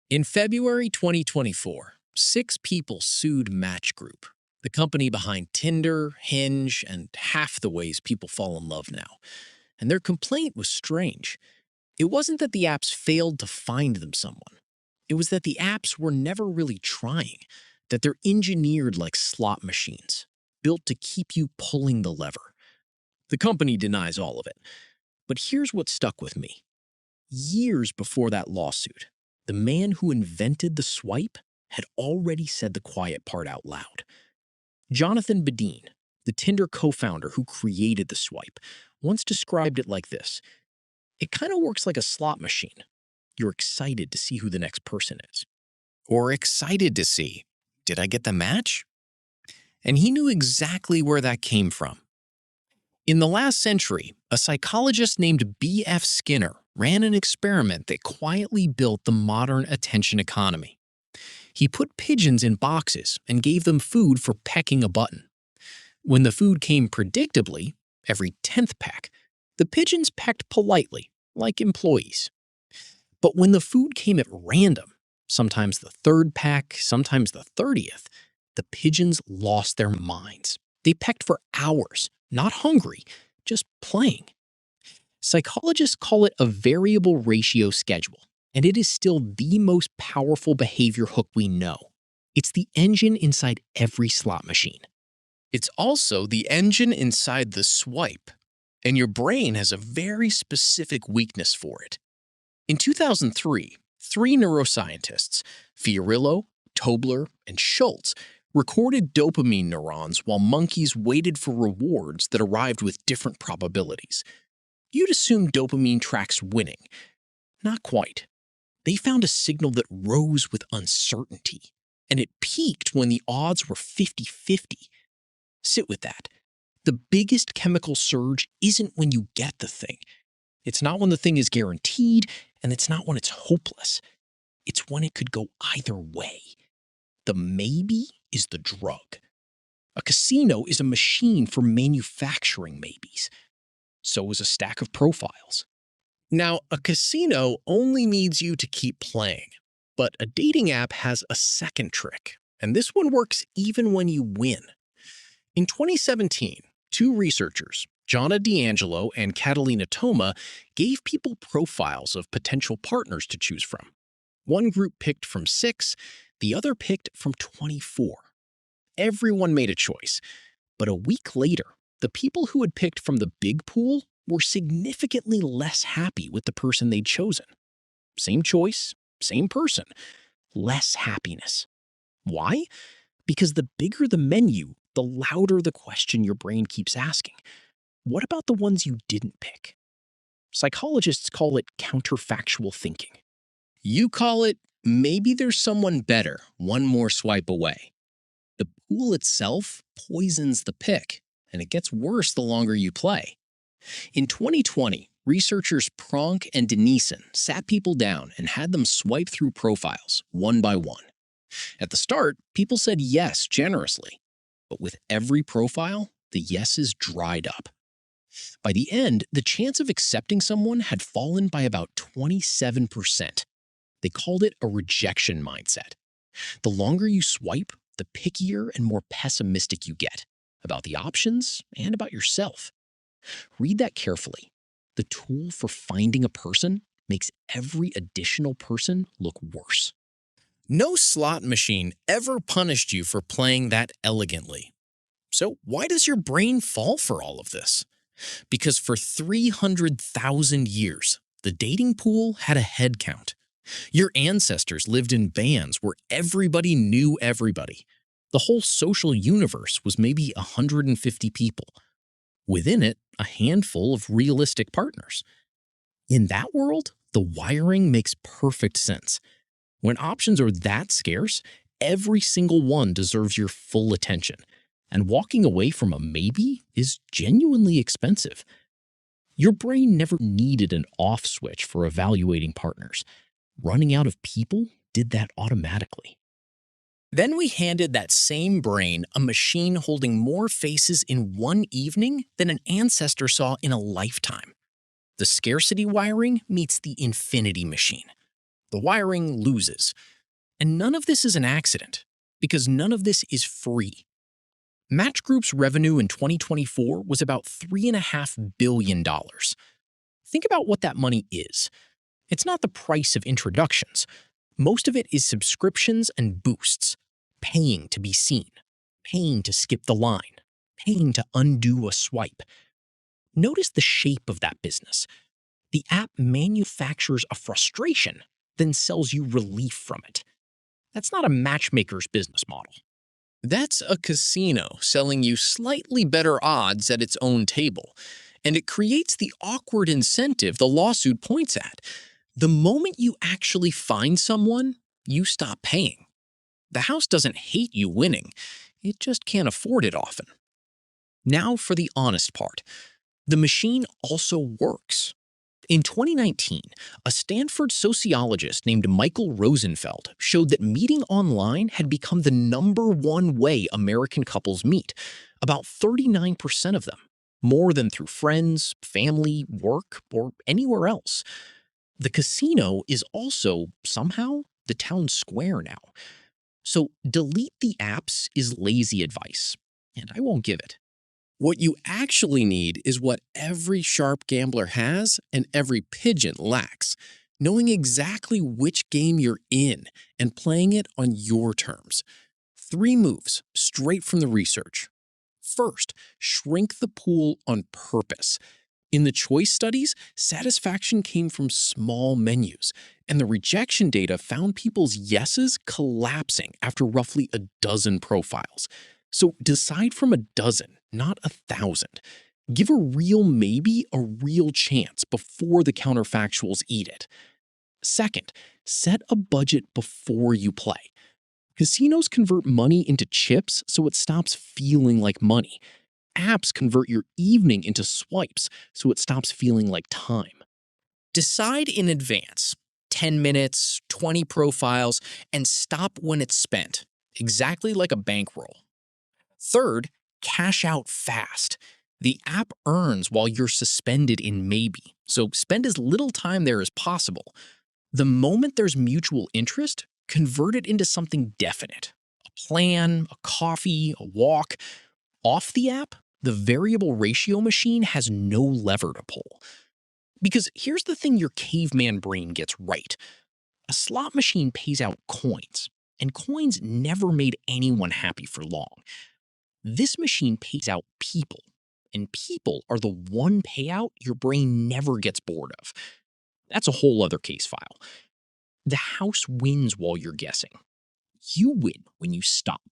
In February 2024, 6 people sued Match Group, the company behind Tinder, Hinge, and half the ways people fall in love now. And their complaint was strange. It wasn't that the apps failed to find them someone. It was that the apps were never really trying, that they're engineered like slot machines, built to keep you pulling the lever. The company denies all of it. But here's what stuck with me. Years before that lawsuit, the man who invented the swipe had already said the quiet part out loud. Jonathan Badeen, the Tinder co-founder who created the swipe, once described it like this. It kind of works like a slot machine. You're excited to see who the next person is. Or excited to see, did I get the match? And he knew exactly where that came from. In the last century, a psychologist named B.F. Skinner ran an experiment that quietly built the modern attention economy. He put pigeons in boxes and gave them food for pecking a button. When the food came predictably, every 10th peck, the pigeons pecked politely, like employees. But when the food came at random, sometimes the 3rd peck, sometimes the 30th, the pigeons lost their minds. They pecked for hours, not hungry, just playing. Psychologists call it a variable ratio schedule, and it is still the most powerful behavior hook we know. It's the engine inside every slot machine. It's also the engine inside the swipe, and your brain has a very specific weakness for it. In 2003, 3 neuroscientists, Fiorillo, Tobler, and Schultz, recorded dopamine neurons while monkeys waited for rewards that arrived with different probabilities. You'd assume dopamine tracks winning. Not quite. They found a signal that rose with uncertainty, and it peaked when the odds were 50-50. Sit with that. The biggest chemical surge isn't when you get the thing. It's not when the thing is guaranteed, and it's not when it's hopeless. It's when it could go either way. The maybe is the drug. A casino is a machine for manufacturing maybes. So is a stack of profiles. Now, a casino only needs you to keep playing, but a dating app has a second trick, and this one works even when you win. In 2017, 2 researchers, Jonna D'Angelo and Catalina Toma, gave people profiles of potential partners to choose from. One group picked from 6, the other picked from 24. Everyone made a choice, but a week later, the people who had picked from the big pool were significantly less happy with the person they'd chosen. Same choice, same person, less happiness. Why? Because the bigger the menu, the louder the question your brain keeps asking. What about the ones you didn't pick? Psychologists call it counterfactual thinking. You call it, maybe there's someone better, one more swipe away. The pool itself poisons the pick, and it gets worse the longer you play. In 2020, researchers Pronk and Denison sat people down and had them swipe through profiles, one by one. At the start, people said yes generously, but with every profile, the yeses dried up. By the end, the chance of accepting someone had fallen by about 27%. They called it a rejection mindset. The longer you swipe, the pickier and more pessimistic you get about the options and about yourself. Read that carefully. The tool for finding a person makes every additional person look worse. No slot machine ever punished you for playing that elegantly. So why does your brain fall for all of this? Because for 300,000 years, the dating pool had a head count. Your ancestors lived in bands where everybody knew everybody. The whole social universe was maybe 150 people. Within it, a handful of realistic partners. In that world, the wiring makes perfect sense. When options are that scarce, every single one deserves your full attention. And walking away from a maybe is genuinely expensive. Your brain never needed an off switch for evaluating partners. Running out of people did that automatically. Then we handed that same brain a machine holding more faces in one evening than an ancestor saw in a lifetime. The scarcity wiring meets the infinity machine. The wiring loses. And none of this is an accident, because none of this is free. Match Group's revenue in 2024 was about $3.5 billion. Think about what that money is. It's not the price of introductions. Most of it is subscriptions and boosts, paying to be seen, paying to skip the line, paying to undo a swipe. Notice the shape of that business. The app manufactures a frustration, then sells you relief from it. That's not a matchmaker's business model. That's a casino selling you slightly better odds at its own table, and it creates the awkward incentive the lawsuit points at. The moment you actually find someone, you stop paying. The house doesn't hate you winning, it just can't afford it often. Now for the honest part. The machine also works. In 2019, a Stanford sociologist named Michael Rosenfeld showed that meeting online had become the #1 way American couples meet, about 39% of them, more than through friends, family, work, or anywhere else. The casino is also, somehow, the town square now. So delete the apps is lazy advice, and I won't give it. What you actually need is what every sharp gambler has and every pigeon lacks: knowing exactly which game you're in and playing it on your terms. 3 moves straight from the research. First, shrink the pool on purpose. In the choice studies, satisfaction came from small menus, and the rejection data found people's yeses collapsing after roughly a dozen profiles. So decide from a dozen, not 1,000. Give a real maybe a real chance before the counterfactuals eat it. Second, set a budget before you play. Casinos convert money into chips so it stops feeling like money. Apps convert your evening into swipes so it stops feeling like time. Decide in advance, 10 minutes, 20 profiles, and stop when it's spent, exactly like a bankroll. Third, cash out fast. The app earns while you're suspended in maybe, so spend as little time there as possible. The moment there's mutual interest, convert it into something definite. A plan, a coffee, a walk. Off the app, the variable ratio machine has no lever to pull. Because here's the thing your caveman brain gets right. A slot machine pays out coins, and coins never made anyone happy for long. This machine pays out people, and people are the one payout your brain never gets bored of. That's a whole other case file. The house wins while you're guessing. You win when you stop.